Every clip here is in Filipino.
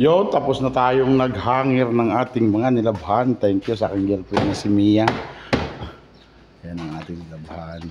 Yo, tapos na tayong naghangir ng ating mga nilabhan. Thank you sa aking girlfriend na si Mia. Yan ang ating nilabhan.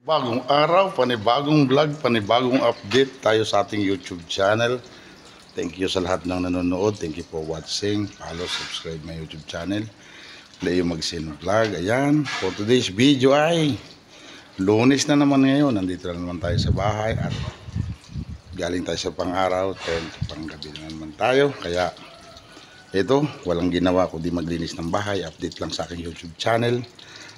Bagong araw, panibagong vlog, panibagong update tayo sa ating YouTube channel. Thank you sa lahat ng nanonood. Thank you for watching. Follow, subscribe my YouTube channel. Leo Magsin Vlog. Ayan, for today's video ay Lunes na naman ngayon. Nandito na naman tayo sa bahay at galing tayo sa pang-araw, pang-gabi na naman tayo. Kaya ito, walang ginawa kundi maglinis ng bahay. Update lang sa aking YouTube channel.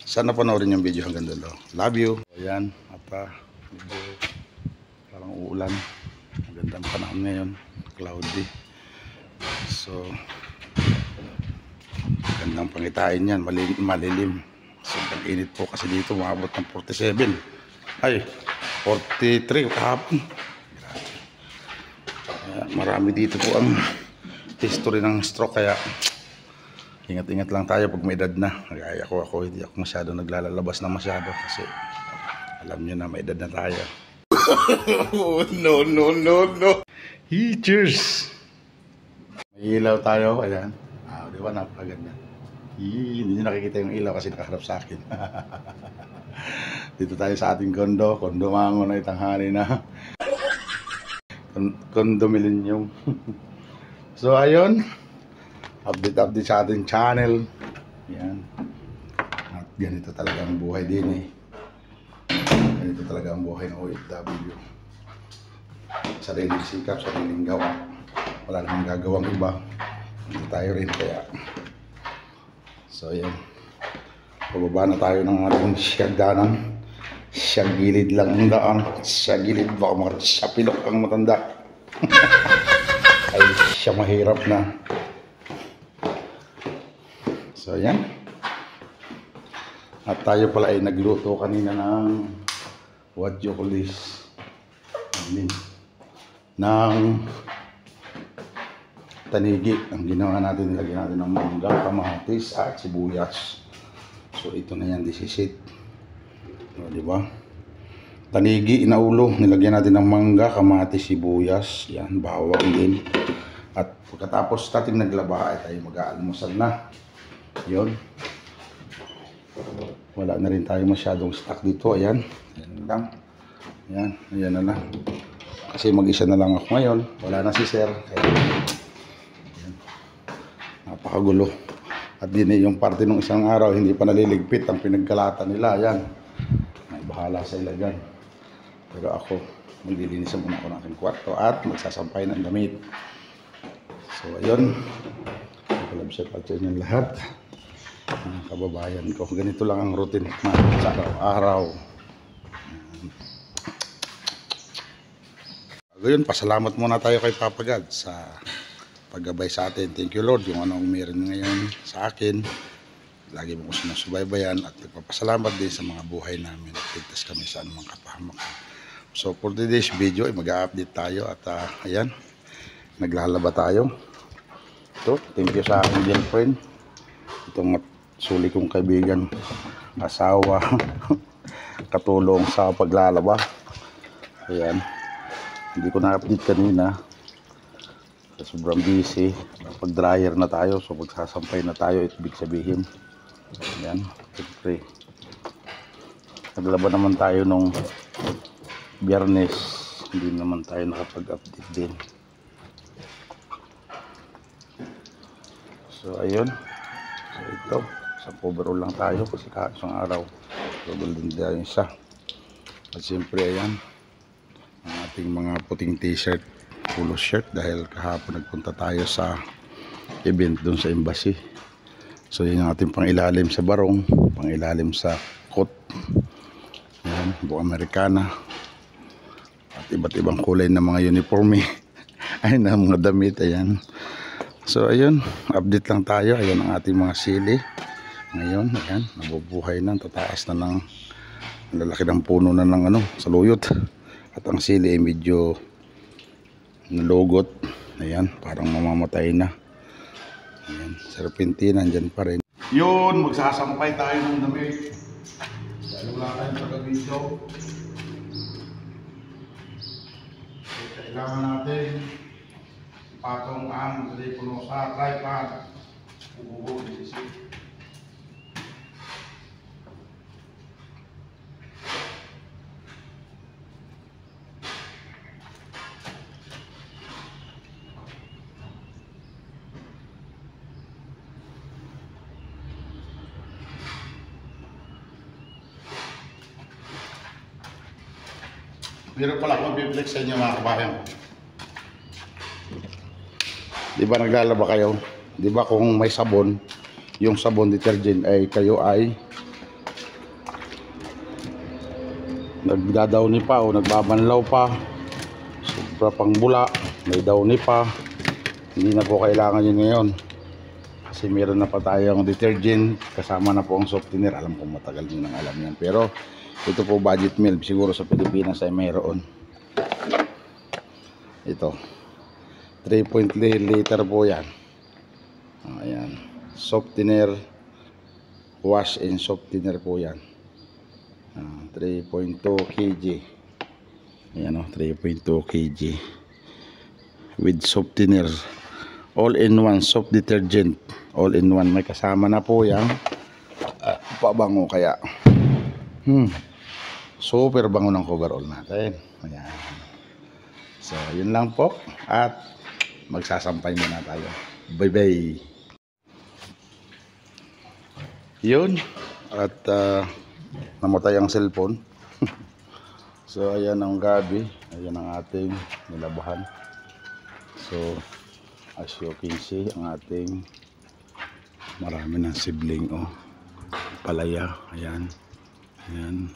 Sana panoorin yung video hanggang dulo. Love you. Ayan, at medyo parang uulan. Magandang panahon ngayon, cloudy. So magandang pangitain yan, malilim. So pag-init po kasi dito maabot ng 47. Ay, 43 kahapon. Marami dito po ang history ng stroke, kaya ingat-ingat lang tayo pag may edad na. Kaya ako hindi ako masyado naglalabas na masyado kasi alam nyo na may edad na tayo. No. Cheers! May ilaw tayo, ayan. Di ba, napakaganda. Hindi nyo nakikita yung ilaw kasi nakaharap sa akin. Dito tayo sa ating kondo mango na itanghali na. Kondo Millennium. So ayun, update sa ating channel. Yan. At ganito talaga ang buhay din eh. Ganito talaga ang buhay ng OFW. Sariling sikap, sariling gawa. Wala namang gagawang iba. Hindi tayo rin kaya. So yan. Pababa na tayo ng ating siyagdanan. Siyagilid lang ang daan. Siyagilid, baka makasapilok ang matanda. Ay siya mahirap na. So yan. At tayo pala ay nagluto kanina ng what you call this, ng tanigi. Ang ginawa natin, nilagyan natin ng mangga, kamatis at sibuyas. So ito na yan, this is it. O, diba? Tanigi, inaulo, nilagyan natin ng mangga, kamatis, sibuyas, yan, bawang din. At pagkatapos natin naglaba ay tayo mag-aalmusal na. Yun. Wala na rin tayo masyadong stock dito. Ayan. Ayan lang. Ayan. Ayan na lang. Kasi mag-isa na lang ako ngayon. Wala na si sir. Ayan. Napakagulo. At din yung parte ng isang araw hindi pa naliligpit ang pinagkalatan nila. Ayan. May bahala sa ila dyan. Pero ako, maglilinisan muna ako ng aking kwarto at magsasampay ng damit. So ayun. Kalabsat at yun yung lahat. Mga kababayan ko. Ganito lang ang routine sa araw-araw. Ngayon, pasalamat muna tayo kay Papa God sa paggabay sa atin. Thank you Lord, yung anong meron ngayon sa akin. Lagi mo ko sinusubaybayan at nagpapasalamat din sa mga buhay namin. Ligtas kami sa anumang kapahamakan. So for today's video, mag-update tayo at ayan, naglalaba tayo. Ito, thank you sa aking girlfriend. Itong suli kong kaibigan, asawa, katulong sa paglalaba. Ayan, hindi ko na-update kanina kasi sobrang busy. Pag dryer na tayo, so magsasampay na tayo, ibig sabihin. Ayan, siyempre naglaba naman tayo nung Biyernes, hindi naman tayo nakapag-update din. So ayun, so ito sa overall lang tayo kasi isang araw double din tayo isa. At siyempre ayan ang ating mga puting t-shirt, polo shirt, dahil kahapon nagpunta tayo sa event doon sa embassy. So yun ang ating pangilalim sa barong, pangilalim sa coat, ayan, buong Amerikana at iba't ibang kulay ng mga uniforme ay na mga damit. Ayan. So ayun, update lang tayo. Ayan ang ating mga sili ngayon. Ayan, nabubuhay na, tataas na ng lalaki ng puno na ng saluyot. At ang sili ay medyo nalugot. Ayan, parang mamamatay na. Ayan, serpentina andyan pa rin. Yun, magsasampay tayo ng damit. Dahil wala tayong taga-video. kailangan natin ipatong ang telepono sa tripod. Ububo, isip. Pero pala akong biblik sa inyo mga kabayan. Di ba naglalaba kayo? Di ba kung may sabon, yung sabon detergent ay kayo ay nagdadawni pa o nagbabanlaw pa, sobra pang bula, may dawni pa, hindi na po kailangan yun ngayon. Kasi meron na pa tayong detergent, kasama na po ang softener. Alam ko matagal nyo nang alam yan. Pero ito po budget meal, siguro sa Pilipinas ay mayroon. Ito 3.3 liter po yan. Ayan, softener, wash and softener po yan. 3.2 kg. Ayan o, 3.2 kg with softener, all in one soft detergent, all in one. May kasama na po yan pabango, kaya super bango ng coverall natin. Ayan. So, yun lang po. At magsasampay muna tayo. Bye-bye. Yun. At namatay ang cellphone. So, ayan ang gabi. Ayan ang ating nilabahan. So, as you can see, ang ating marami ng sibling. Oh. Palaya. Ayan. Ayan.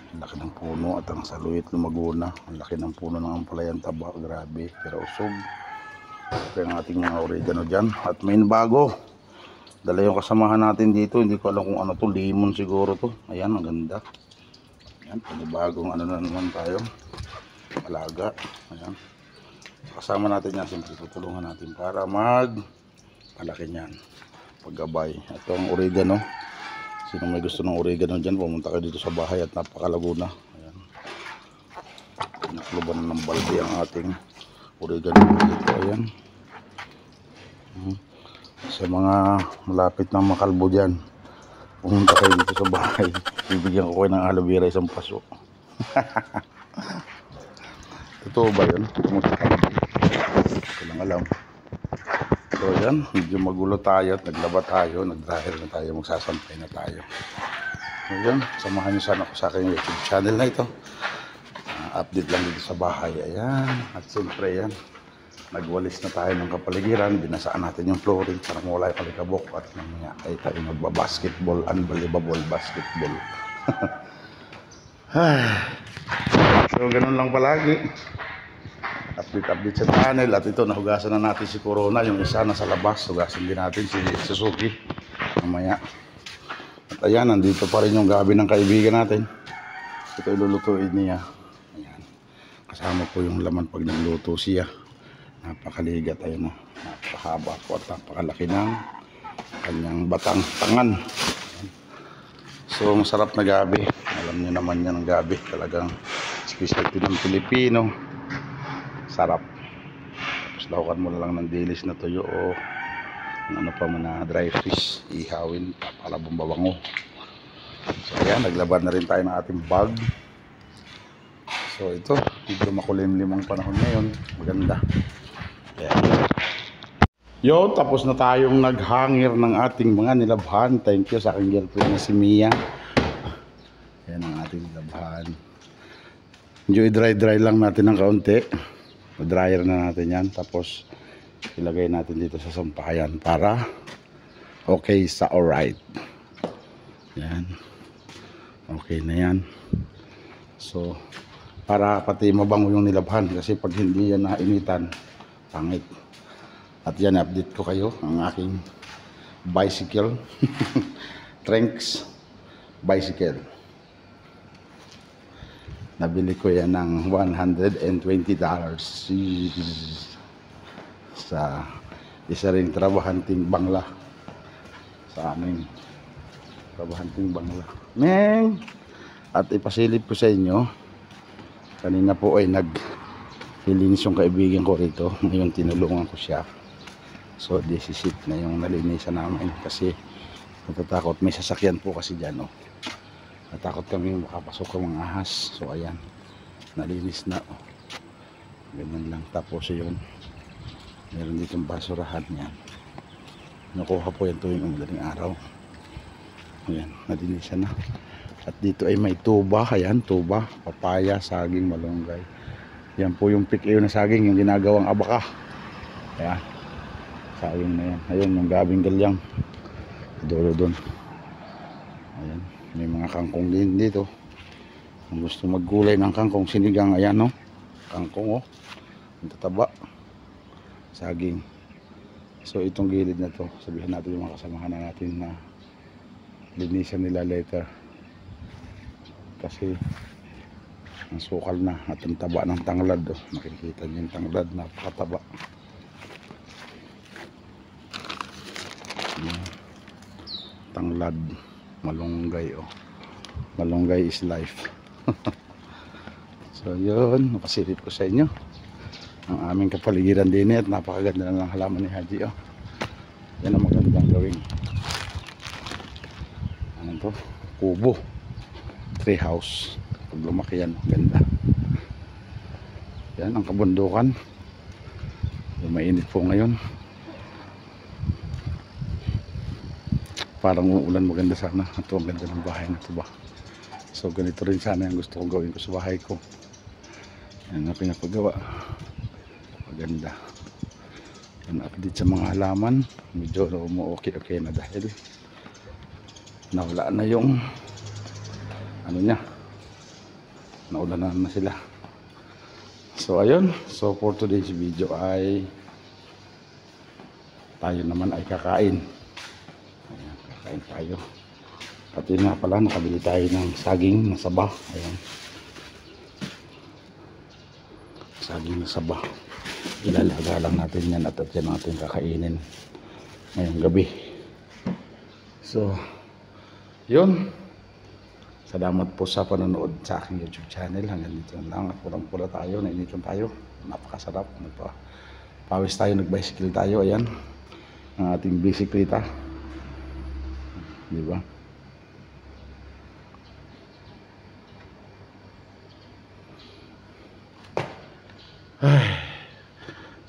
Ang laki ng puno at ang saluit lumago na. Ang laki ng puno ng ampalayan taba, grabe, pero usog. Kaya ang ating mga oregano dyan. At may bago, dala yung kasamahan natin dito. Hindi ko alam kung ano to, lemon siguro to. Ayan, ang ganda. Ayan, panibagong ano na naman tayo, alaga. Ayan, kasama natin yan, simple tutulungan natin para palaki niyan, paggabay. Ito ang oregano. Sino may gusto ng oregano dyan, pumunta kayo dito sa bahay at napakalago na. Ayan. Pinakluban ng balde ang ating oregano dito. Ayan. Sa mga malapit ng makalbo dyan, pumunta kayo dito sa bahay. Bibigyan ko kayo ng aloe vera, isang paso. Totoo ba yun? Ito lang alam. So yan, medyo magulo tayo at naglaba tayo, nag-dryer na tayo, magsasampay na tayo. So yan, samahan niyo sana ako sa aking YouTube channel na ito. Update lang dito sa bahay. Ayan, at siyempre yan, nagwalis na tayo ng kapaligiran, binasaan natin yung flooring para mawala yung kalikabok at mamaya ay tayo magbabasketball, unbelievable basketball. So ganun lang palagi. Update sa channel. At ito, nahugasan na natin si Corona. Yung isa nasa labas, hugasan din natin si Suzuki mamaya. At ayan, nandito pa rin yung gabi ng kaibigan natin. Ito ilulutuin niya. Ayan, kasama po yung laman pag nagluto siya. Napakaligat, ayun na, napakahaba po at napakalaki ng kanyang batang tangan. Ayan. So masarap na gabi. Alam niyo naman yan ang gabi, talagang specialty ng Pilipino. Sarap. Tapos lahukan mo na lang ng dilis na tuyo o ano pa man na dry fish, ihawin, papalabong babango. So ayan, naglaban na rin tayo ng ating bag. So ito, medyo makulimlim ang panahon ngayon, maganda. Ayan. Yo, tapos na tayong naghangir ng ating mga nilabhan. Thank you sa aking girlfriend na si Mia. Ayan ang ating nilabhan. Medyo i-dry lang natin ng kaunti. Dryer na natin yan, tapos ilagay natin dito sa sampayan para okay sa alright. Yan, okay na yan. So para pati mabango yung nilabhan, kasi pag hindi yan nainitan, pangit. At yan, update ko kayo ang aking bicycle. Tranks bicycle. Nabili ko yan ng $120 sa isa ring trabahanting bangla sa aming trabahanting bangla. Meng! At ipasilip ko sa inyo Kanina po ay naglilinis yung kaibigan ko rito. Ngayon tinulungan ko siya. So this is it na yung nalinisan namin kasi natatakot. May sasakyan po kasi dyan, oh. Natakot kami makapasok ang mga ahas. So ayan, nalinis na, oh. Ganyan lang. Tapos yun, meron ditong basurahan yan. Nakuha po yan tuwing madaling araw. Ayan, nalinisan na. At dito ay may tuba. Ayan, tuba, papaya, saging, malunggay. Yan po yung pick-ew na saging, yung ginagawang abaka. Ayan, saging na yan. Ayan, yung gabing galyang. Dulo dun. Ayan, may mga kangkong din dito. Kung gusto maggulay ng kangkong, sinigang, ayan, no? Kangkong, oh. Ang tataba. Saging. So itong gilid na to, sabihin natin yung mga kasamahan na natin na linisan nila later. Kasi ang sukal na at ang taba ng tanglad, oh. Makikita niyo yung tanglad, napakataba. Tanglad, malunggay, oh. Malunggay is life. So yun, napasilip ko sa inyo ang aming kapaligiran din at napakaganda na ng halaman ni Haji, oh. Yan ang magandang gawin. Ano to? Kubo, tree house. Pag lumaki yan, ganda. Yan ang kabundukan. Mainit po ngayon. Parang uulan, maganda sana. Ito ang ganda ng bahay na ito ba. So ganito rin sana yung gusto kong gawin ko sa bahay ko. Yan ang pinapagawa. Maganda. Yan, update sa mga halaman. Medyo okay na dahil nawala na yung ano niya. Naulanan na sila. So ayun. So for today's video ay tayo naman ay kakain. Ayan, kakain tayo. At yun nga pala, nakabili tayo ng saging na saba. Ayan. Saging na saba. Ilalaga lang natin yan at yan natin kakainin ngayong gabi. So yun, salamat po sa panonood sa aking YouTube channel. Hanggang dito lang. Pulang-pula tayo, nainitan tayo, napakasarap. Pawis tayo, nag-bicycle tayo. Ayan ang ating bisikleta, diba?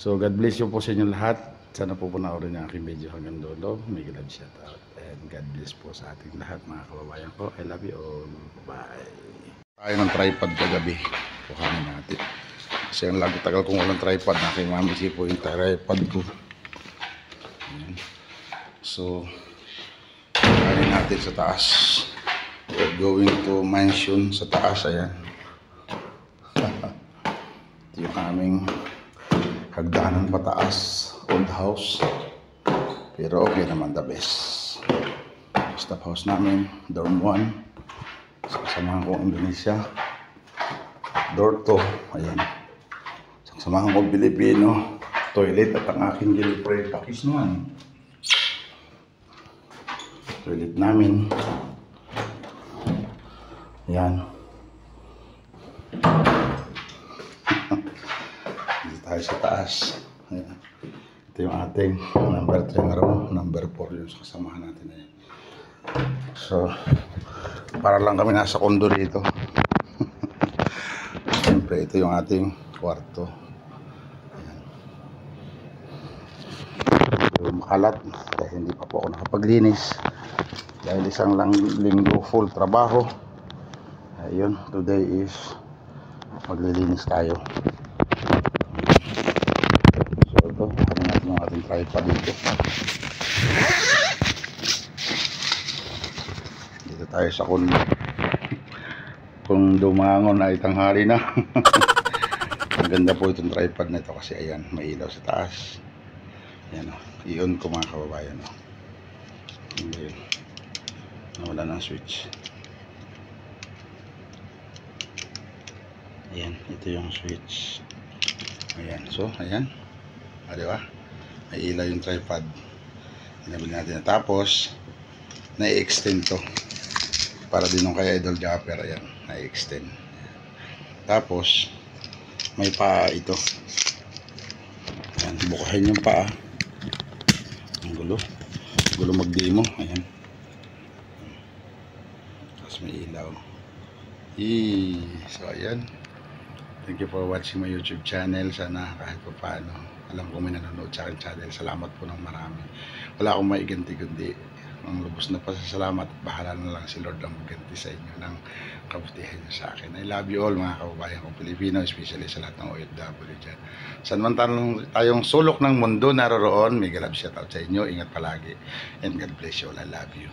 So God bless you po sa inyo lahat. Sana po panoorin ang aking video hanggang dulo. May love shout out and God bless po sa ating lahat mga kababayan ko. I love you all. Bye. Tayo ng tripod kagabi. Kuhanin natin. Kasi ang tagal kong walang tripod. Aking mami po yung tripod ko. Ayan. So kuhanin natin sa taas. We're going to mansion sa taas. Ayan. Ito yung aming hagdanan pataas, old house, pero okay naman, the best. Staff house namin, dorm 1, kasamahan ko Indonesia, door 2, ayan, kasamahan ko Pilipino, toilet at ang aking girlfriend, pakis naman, toilet namin, ayan. Tayo sa taas. Ayan. Ito yung ating number 3 na row, number 4 yung kasamahan natin. Ayan. So para lang kami nasa kondo dito. Siyempre ito yung ating kwarto. Ayan. Ito makalat dahil hindi pa po ako nakapaglinis dahil isang lang linggo full trabaho. Ayun, today is maglilinis tayo. Ating tripod dito. Dito tayo sa kundo. Kung dumangon ay tanghali na. Maganda po itong tripod na ito kasi ayan, may ilaw sa taas. Ayan o, i-on ko mga kababayan o. Ayan. Nawala ng switch. Ayan, ito yung switch. Ayan, so ayan. O, diba? May ilaw yung tripod. Inabili natin na. Tapos na-extend to para din nung kaya idol japper. Ayan, na-extend. Tapos may paa ito. Ayan, bukahin yung paa. Ang gulo mag-demo. Ayan. Tapos may ilaw. So ayan, thank you for watching my YouTube channel. Sana kahit pa paano, alam ko may nanonood sa akin channel. Salamat po ng marami. Wala akong maiganti kundi ang lubos na pasasalamat. Bahala na lang si Lord ang magganti sa inyo ng kabutihan niyo sa akin. I love you all mga kababayan kong Pilipino, especially sa lahat ng OFW dyan. Saan man tayong sulok ng mundo naroroon, may galab shout out sa inyo. Ingat palagi and God bless you all. I love you.